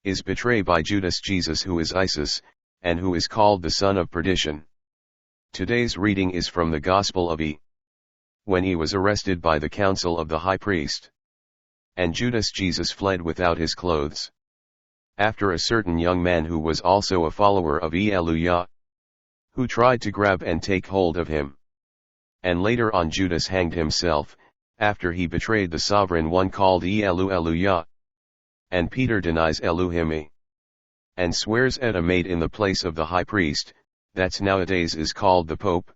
is betrayed by Judas Jesus, who is Iesus, and who is called the son of perdition. Today's reading is from the Gospel of E. When he was arrested by the council of the high priest. And Judas Jesus fled without his clothes. After a certain young man who was also a follower of Elu'hymn, who tried to grab and take hold of him. And later on Judas hanged himself, after he betrayed the sovereign one called Elu'hymn. And Peter denies Elu'hymn, and swears at a maid in the place of the high priest, that's nowadays is called the Pope,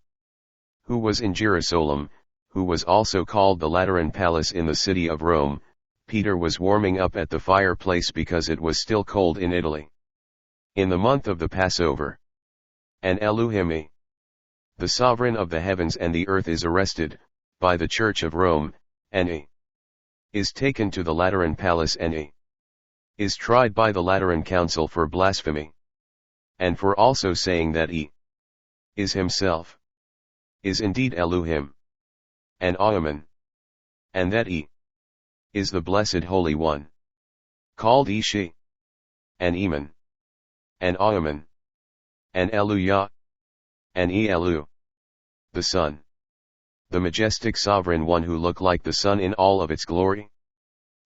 who was in GIRASOLEM, who was also called the Lateran palace in the city of Rome. Peter was warming up at the fireplace because it was still cold in Italy, in the month of the Passover. And Elu'hymn, the sovereign of the heavens and the earth, is arrested by the Church of Rome, and he is taken to the Lateran palace, and he is tried by the Lateran council for blasphemy, and for also saying that he is himself is indeed Elu'hymn and Iesus, and that he is the Blessed Holy One, called Iesus, and Eman, and Iesus, and Elu'hymn, and Elu, the Son, the majestic sovereign one who looked like the sun in all of its glory.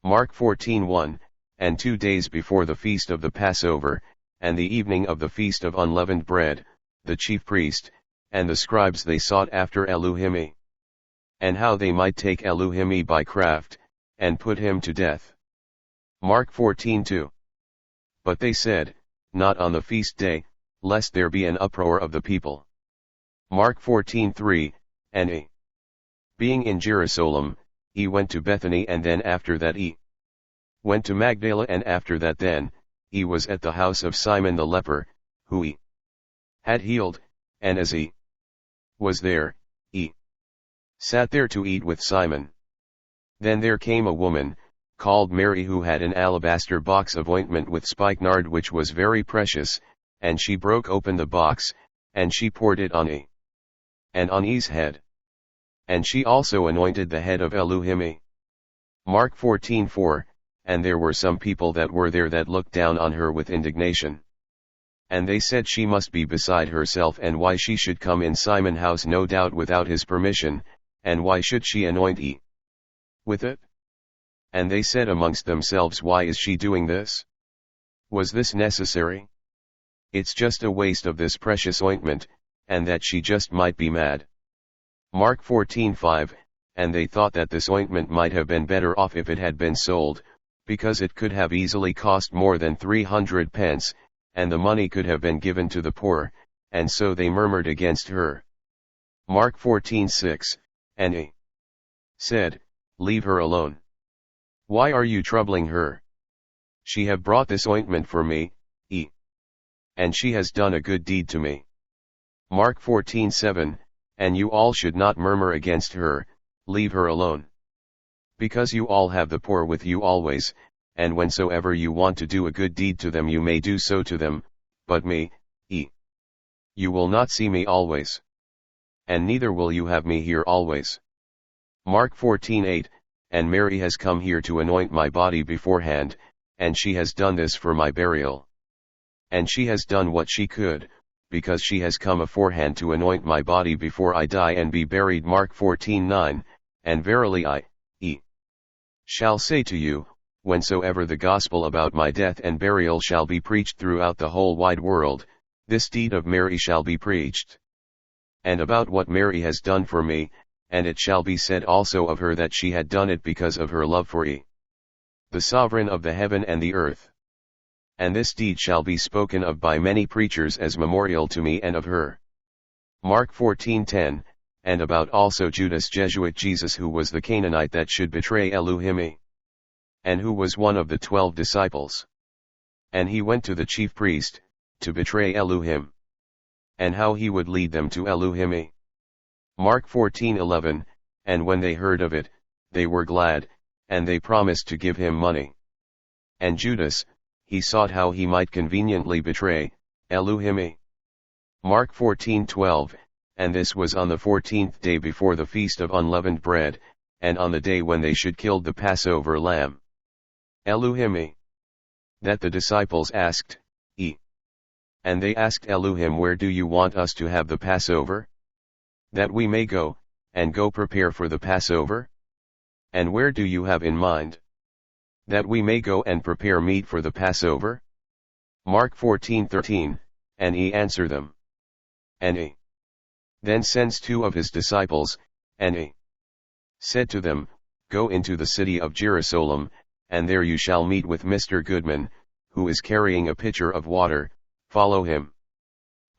Mark 14:1, and 2 days before the feast of the Passover, and the evening of the feast of unleavened bread, the chief priest, and the scribes, they sought after Elu'hymn, and how they might take Elu'hymn by craft, and put him to death. Mark 14:2. But they said, not on the feast day, lest there be an uproar of the people. Mark 14:3, and he, being in Jerusalem, he went to Bethany, and then after that he went to Magdala, and after that then, he was at the house of Simon the leper, who he had healed, and as he was there, he sat there to eat with Simon. Then there came a woman, called Mary, who had an alabaster box of ointment with spikenard, which was very precious, and she broke open the box, and she poured it on he and on his head. And she also anointed the head of Elu'hymn. Mark 14:4, and there were some people that were there that looked down on her with indignation. And they said she must be beside herself, and why she should come in Simon's house, no doubt without his permission, and why should she anoint he with it? And they said amongst themselves, why is she doing this? Was this necessary? It's just a waste of this precious ointment, and that she just might be mad. Mark 14:5, and they thought that this ointment might have been better off if it had been sold, because it could have easily cost more than 300 pence, and the money could have been given to the poor, and so they murmured against her. Mark 14:6, and he said, leave her alone. Why are you troubling her? She have brought this ointment for me, and she has done a good deed to me. Mark 14:7, and you all should not murmur against her, leave her alone. Because you all have the poor with you always, and whensoever you want to do a good deed to them you may do so to them, but me, you will not see me always. And neither will you have me here always. Mark 14:8, and Mary has come here to anoint my body beforehand, and she has done this for my burial. And she has done what she could, because she has come aforehand to anoint my body before I die and be buried. Mark 14:9, and verily I shall say to you, whensoever the gospel about my death and burial shall be preached throughout the whole wide world, this deed of Mary shall be preached. And about what Mary has done for me, and it shall be said also of her that she had done it because of her love for the sovereign of the heaven and the earth. And this deed shall be spoken of by many preachers as memorial to me and of her. Mark 14:10, and about also Judas Jesus, who was the Canaanite that should betray Elu'hymn, and who was one of the 12 disciples. And he went to the chief priest, to betray Elu'hymn, and how he would lead them to Elu'hymn. Mark 14:11, and when they heard of it, they were glad, and they promised to give him money. And Judas, he sought how he might conveniently betray Elu'hymn. Mark 14:12, and this was on the 14th day before the feast of unleavened bread, and on the day when they should kill the Passover lamb. Elu'hymn. That the disciples asked, And they asked Elu'hymn, where do you want us to have the Passover? That we may go, and go prepare for the Passover? And where do you have in mind? That we may go and prepare meat for the Passover? Mark 14:13, and he answered them. And he then sends 2 of his disciples, and he said to them, Go into the city of GIRASOLEM, and there you shall meet with Mr. Goodman, who is carrying a pitcher of water, follow him.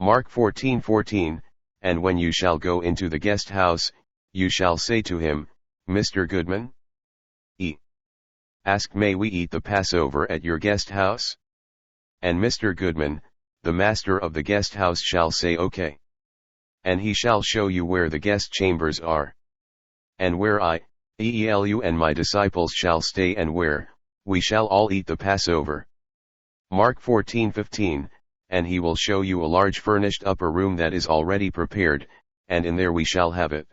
Mark 14:14, and when you shall go into the guest house, you shall say to him, Mr. Goodman, ask, may we eat the Passover at your guest house? And Mr. Goodman, the master of the guest house, shall say, Okay. And he shall show you where the guest chambers are. And where I, Elu, and my disciples shall stay, and where we shall all eat the Passover. Mark 14:15, and he will show you a large furnished upper room that is already prepared, and in there we shall have it.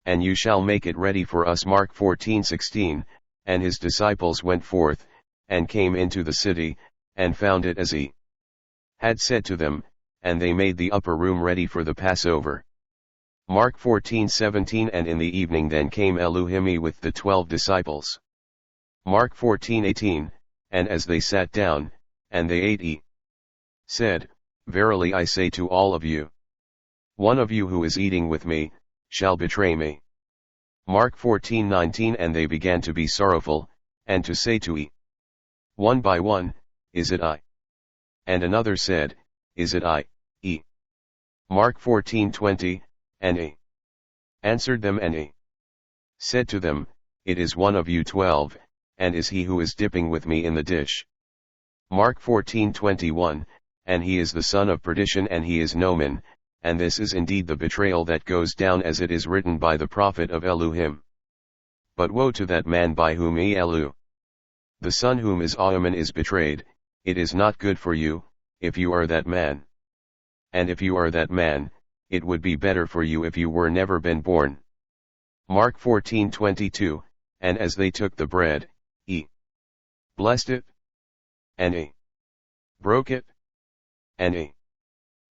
And you shall make it ready for us. Mark 14:16, and his disciples went forth, and came into the city, and found it as he had said to them, and they made the upper room ready for the Passover. Mark 14:17, and in the evening then came Elu'hymn with the 12 disciples. Mark 14:18, and as they sat down, and they ate, he said, Verily I say to all of you, one of you who is eating with me, shall betray me. Mark 14:19, and they began to be sorrowful, and to say to one by one, Is it I? And another said, Is it I? Mark 14:20, and he answered them, and he said to them, It is one of you 12, and is he who is dipping with me in the dish. Mark 14:21, and he is the son of perdition, and he is Noman, and this is indeed the betrayal that goes down, as it is written by the prophet of Elu'hymn. But woe to that man by whom Elu, the son whom is Iesus, is betrayed. It is not good for you, if you are that man. And if you are that man, it would be better for you if you were never been born. Mark 14:22, and as they took the bread, he blessed it, and he broke it, and he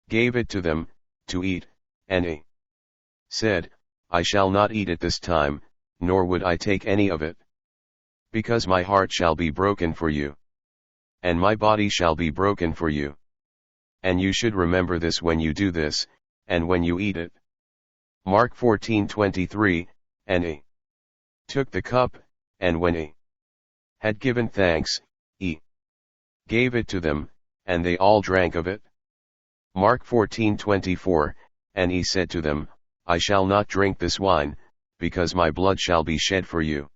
gave it to them, to eat, and he said, I shall not eat it this time, nor would I take any of it, because my heart shall be broken for you, and my body shall be broken for you. And you should remember this when you do this, and when you eat it. Mark 14:23, and he took the cup, and when he had given thanks, he gave it to them, and they all drank of it. Mark 14:24, and he said to them, I shall not drink this wine, because my blood shall be shed for you.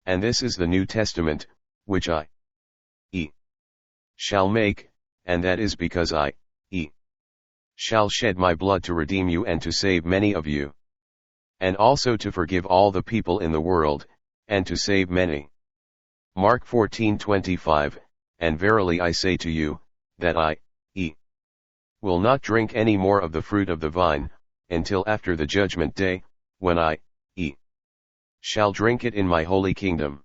And this is the New Testament, which I shall make, and that is because I shall shed my blood to redeem you and to save many of you. And also to forgive all the people in the world, and to save many. Mark 14:25, and verily I say to you, that I will not drink any more of the fruit of the vine, until after the judgment day, when I shall drink it in my holy kingdom.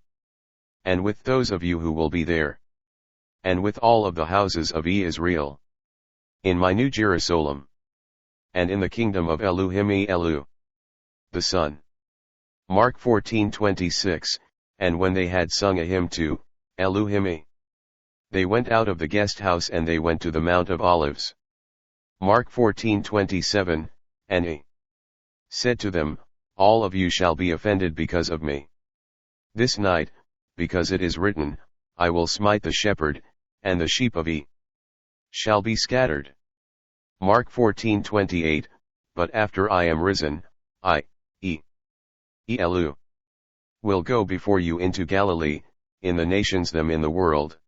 And with those of you who will be there, and with all of the houses of Israel, in my new Jerusalem, and in the kingdom of Elu'hymn Elu, the Son. Mark 14:26, and when they had sung a hymn to Elu'hymn, they went out of the guest house, and they went to the Mount of Olives. Mark 14:27, and he said to them, All of you shall be offended because of me this night, because it is written, I will smite the shepherd, and the sheep of shall be scattered. Mark 14:28, but after I am risen, I, Elu, will go before you into Galilee, in the nations them in the world.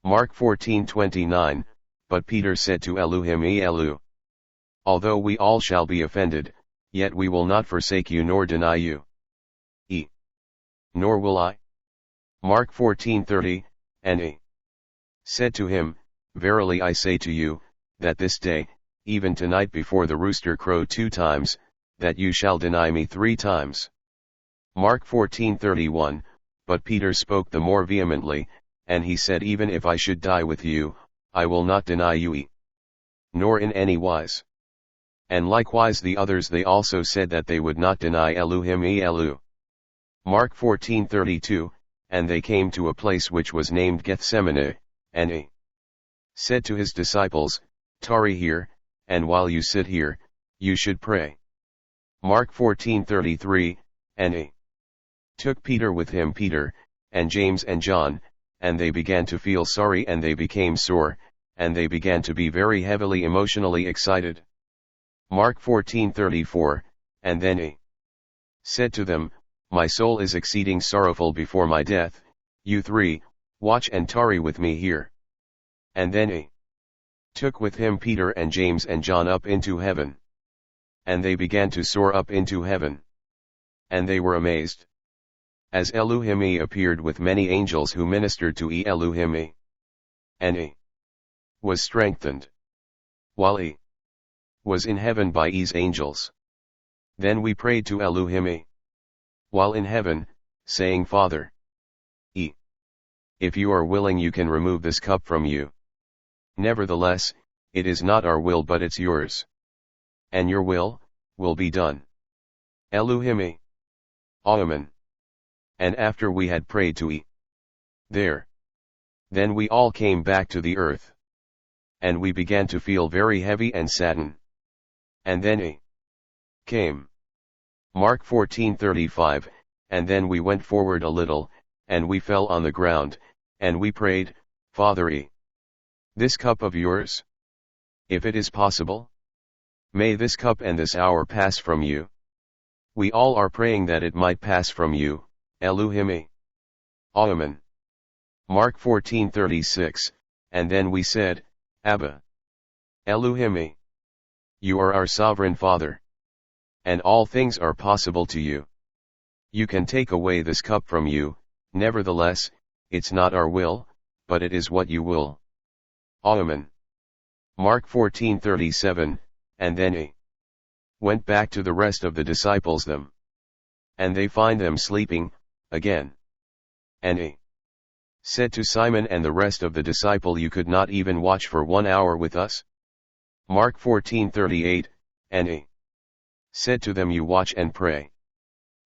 Mark 14:29, but Peter said to Elu'hymn Elu, although we all shall be offended, yet we will not forsake you nor deny you. Nor will I. Mark 14:30, and he said to him, Verily I say to you, that this day, even tonight before the rooster crow 2 times, that you shall deny me 3 times. Mark 14:31, but Peter spoke the more vehemently, and he said, even if I should die with you, I will not deny you, nor in any wise. And likewise the others they also said that they would not deny Elu'hym Elu. Mark 14:32, and they came to a place which was named Gethsemane, and he said to his disciples, tarry here, and while you sit here, you should pray. Mark 14:33, and he took Peter with him, Peter, and James and John, and they began to feel sorry and they became sore, and they began to be very heavily emotionally excited. Mark 14:34, and then he said to them, my soul is exceeding sorrowful before my death, you three, watch and tarry with me here. And then he took with him Peter and James and John up into heaven. And they began to soar up into heaven. And they were amazed, as Elu'hym appeared with many angels who ministered to Elu'hym. And he was strengthened, while he was in heaven by his angels. Then we prayed to Elu'hym, while in heaven, saying, Father, if you are willing you can remove this cup from you. Nevertheless, it is not our will but it's yours. And your will be done. Elu'hym. Amen. And after we had prayed to then we all came back to the earth. And we began to feel very heavy and saddened. And then he came. Mark 14:35, and then we went forward a little, and we fell on the ground, and we prayed, Father, this cup of yours, if it is possible, may this cup and this hour pass from you. We all are praying that it might pass from you, Elu'hym. Amen. Mark 14:36, and then we said, Abba, Elu'hym, you are our sovereign Father. And all things are possible to you. You can take away this cup from you, nevertheless, it's not our will, but it is what you will. Amen. Mark 14:37, and then he went back to the rest of the disciples them. And they find them sleeping, again. And he said to Simon and the rest of the disciple, you could not even watch for 1 hour with us? Mark 14:38, and he said to them, you watch and pray,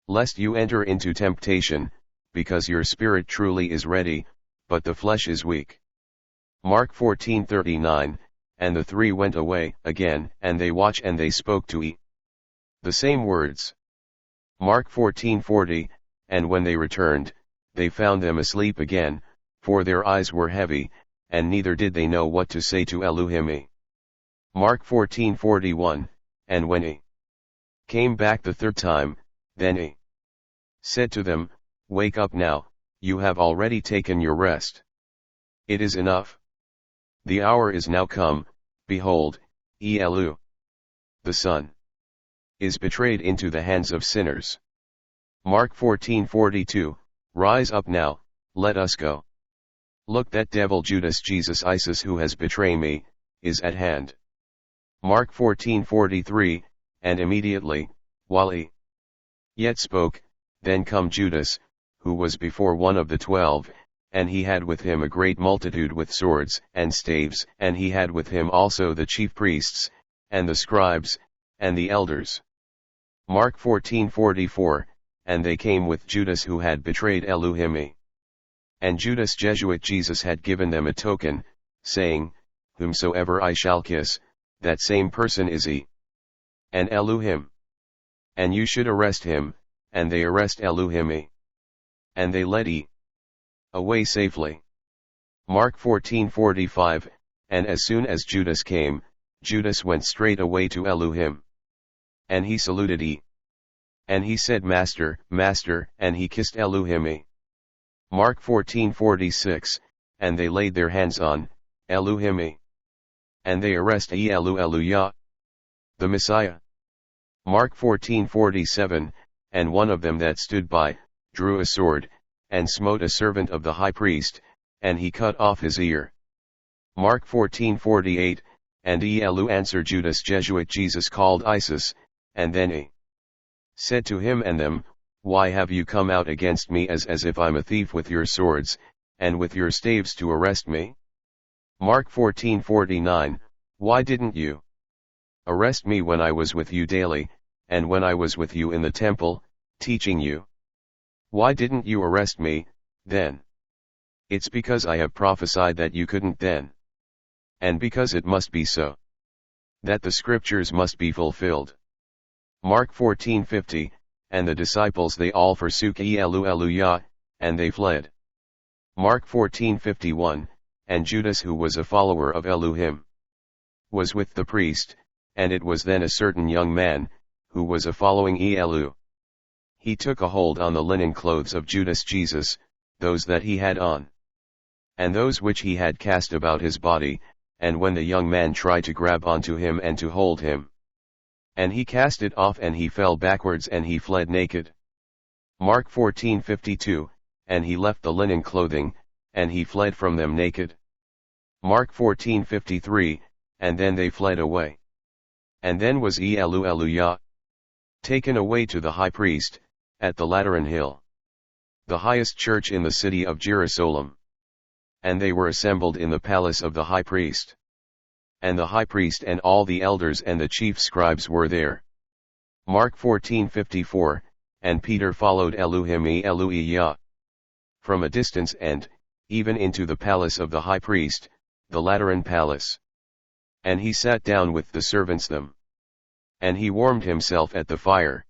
lest you enter into temptation, because your spirit truly is ready, but the flesh is weak. Mark 14:39, and the three went away again, and they watched and they spoke to the same words. Mark 14:40, and when they returned, they found them asleep again, for their eyes were heavy, and neither did they know what to say to Elu'hym. Mark 14:41, and when he came back the third time, then he said to them, wake up now, you have already taken your rest. It is enough. The hour is now come, behold, Elu, the Son, is betrayed into the hands of sinners. Mark 14:42, rise up now, let us go. Look, that devil Judas Jesus Iesus who has betrayed me, is at hand. Mark 14:43, and immediately, while he yet spoke, then come Judas, who was before one of the 12, and he had with him a great multitude with swords and staves, and he had with him also the chief priests, and the scribes, and the elders. Mark 14:44, and they came with Judas who had betrayed Elu'hym. And Judas Jesus had given them a token, saying, whomsoever I shall kiss, that same person is he. And Elu'hym. And you should arrest him, and they arrest Elu'hym. And they led away safely. Mark 14:45, and as soon as Judas came, Judas went straight away to Elu'hym. And he saluted and he said, Master, Master, and he kissed Elu'hym. Mark 14:46, and they laid their hands on Elu'hym. And they arrest Elu'hym, the Messiah. Mark 14:47, and one of them that stood by, drew a sword, and smote a servant of the high priest, and he cut off his ear. Mark 14:48, and Elu answered Judas Jesus called Iesus, and then he said to him and them, why have you come out against me as if I'm a thief with your swords, and with your staves to arrest me? Mark 14:49, why didn't you arrest me when I was with you daily, and when I was with you in the temple, teaching you? Why didn't you arrest me, then? It's because I have prophesied that you couldn't then. And because it must be so. That the scriptures must be fulfilled. Mark 14:50, and the disciples they all forsook Elu'hymn, and they fled. Mark 14:51, and Judas who was a follower of Elu'hymn was with the priest, and it was then a certain young man, who was a following Elu'hymn. He took a hold on the linen clothes of Judas Jesus, those that he had on, and those which he had cast about his body, and when the young man tried to grab onto him and to hold him, and he cast it off and he fell backwards and he fled naked. Mark 14:52, and he left the linen clothing, and he fled from them naked. Mark 14:53, and then they fled away. And then was Elu'hymn taken away to the high priest, at the Lateran hill, the highest church in the city of GIRASOLEM. And they were assembled in the palace of the high priest. And the high priest and all the elders and the chief scribes were there. Mark 14:54, and Peter followed Elu'hymn from a distance and, even into the palace of the high priest, the Lateran palace. And he sat down with the servants them. And he warmed himself at the fire.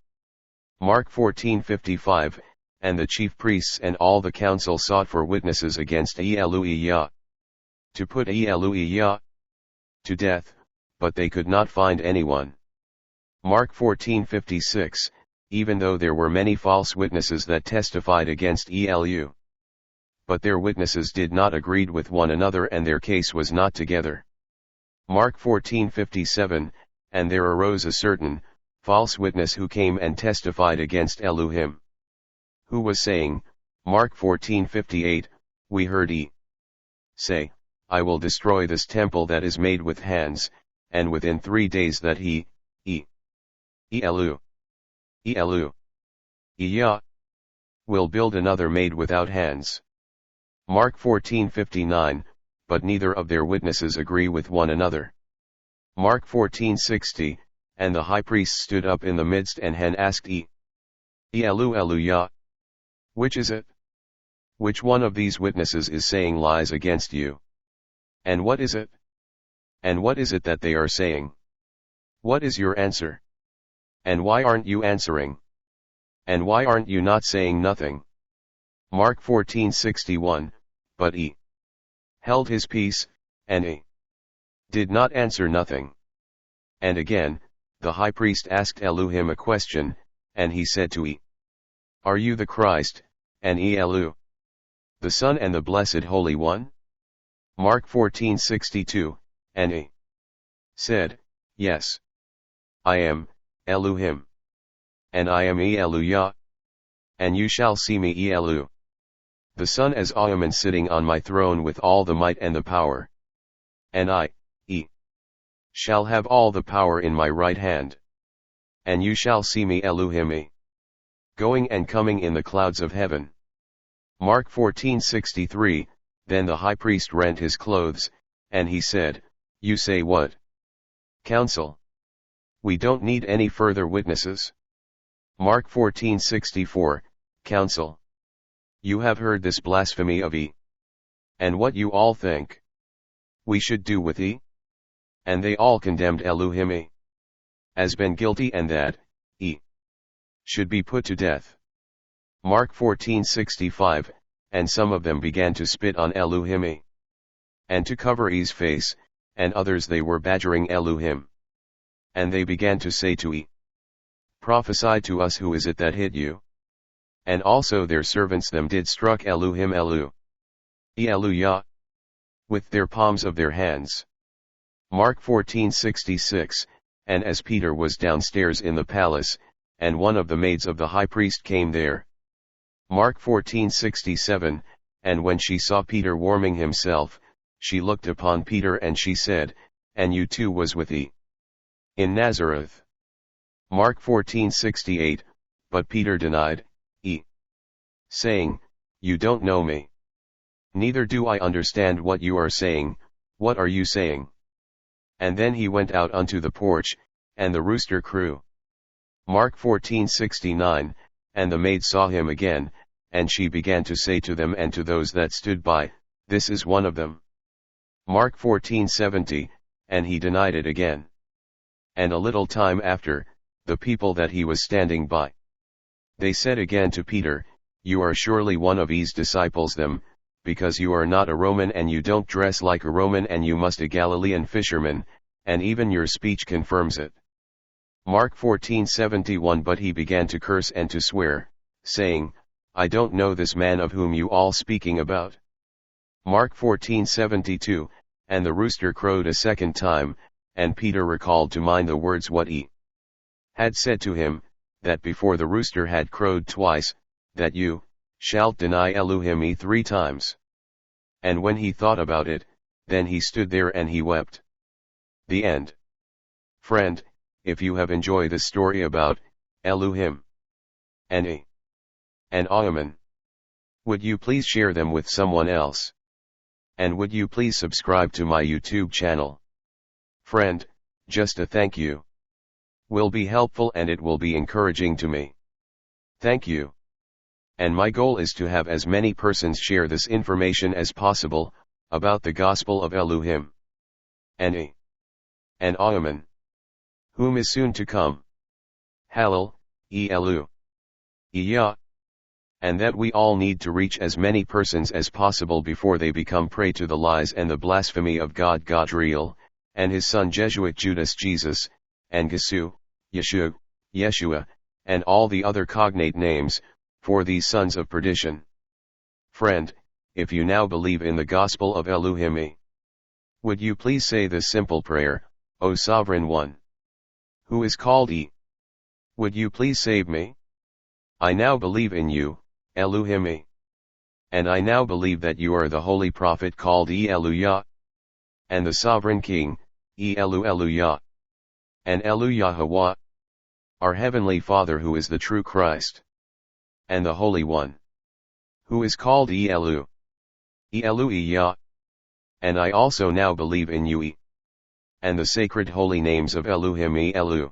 Mark 14:55, and the chief priests and all the council sought for witnesses against Elu'hymn, to put Elu'hymn to death, but they could not find anyone. Mark 14:56, even though there were many false witnesses that testified against Elu'hymn, but their witnesses did not agree with one another and their case was not together. Mark 14:57, and there arose a certain false witness who came and testified against Elu'hymn, who was saying, Mark 14:58, we heard say, I will destroy this temple that is made with hands, and within 3 days that Elu'hymn will build another made without hands. Mark 14:59, but neither of their witnesses agree with one another. Mark 14:60, and the high priest stood up in the midst and asked Elu'hymn, which is it? Which one of these witnesses is saying lies against you? And what is it? And what is it that they are saying? What is your answer? And why aren't you answering? And why aren't you not saying nothing? Mark 14:61, but he held his peace, and he did not answer nothing. And again, the high priest asked Elu'hymn a question, and he said to are you the Christ, and Elu'hymn, the Son and the Blessed Holy One? Mark 14:62, and he said, yes, I am, Elu'hymn. And I am Elu'hymn. And you shall see me Elu'hymn, the Son as Elu'hymn sitting on my throne with all the might and the power. And I, shall have all the power in my right hand. And you shall see me Elu'hymn, going and coming in the clouds of heaven. Mark 14:63, then the high priest rent his clothes, and he said, you say what? Counsel. We don't need any further witnesses. Mark 14:64, counsel. You have heard this blasphemy of and what you all think we should do with And they all condemned Elu'hymn as been guilty and that should be put to death. Mark 14:65, and some of them began to spit on Elu'hymn, and to cover his face, and others they were badgering Elu'hymn. And they began to say to prophesy to us, who is it that hit you? And also their servants them did struck Elu'hymn with their palms of their hands. Mark 14:66, and as Peter was downstairs in the palace, and one of the maids of the high priest came there. Mark 14:67, and when she saw Peter warming himself, she looked upon Peter and she said, and you too was with in Nazareth. Mark 14:68, but Peter denied, saying, you don't know me. Neither do I understand what you are saying. What are you saying? And then he went out unto the porch, and the rooster crew. Mark 14:69, and the maid saw him again, and she began to say to them and to those that stood by, This is one of them. Mark 14:70, and he denied it again. And a little time after, the people that he was standing by, they said again to Peter, You are surely one of his disciples them, because you are not a Roman and you don't dress like a Roman and you must a Galilean fisherman, and even your speech confirms it. Mark 14:71 But he began to curse and to swear, saying, I don't know this man of whom you all speaking about. Mark 14:72, and the rooster crowed a second time, and Peter recalled to mind the words what he had said to him, that before the rooster had crowed twice, that you shalt deny Elu'hymn 3 times. And when he thought about it, then he stood there and he wept. The end. Friend, if you have enjoyed this story about Elu'hymn and Iesus, would you please share them with someone else? And would you please subscribe to my YouTube channel? Friend, just a thank you will be helpful and it will be encouraging to me. Thank you. And my goal is to have as many persons share this information as possible, about the gospel of Elu'hymn and Iesus, whom is soon to come. Hallelujah. And that we all need to reach as many persons as possible before they become prey to the lies and the blasphemy of God real, and his son Jesuit Judas Jesus, and Yeshua, and all the other cognate names, for these sons of perdition. Friend, if you now believe in the gospel of Elu'hymn, would you please say this simple prayer, O Sovereign One, who is called would you please save me? I now believe in you, Elu'hymn. And I now believe that you are the holy prophet called Elu'hymn, and the sovereign king, Elu'hymn, and Elu'hymn, our heavenly Father who is the true Christ, and the Holy One, who is called Elu'hymn. And I also now believe in you, and the sacred holy names of Elu'hymn,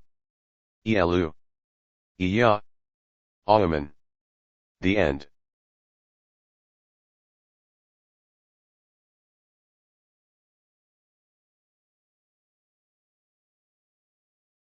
Amen. The end.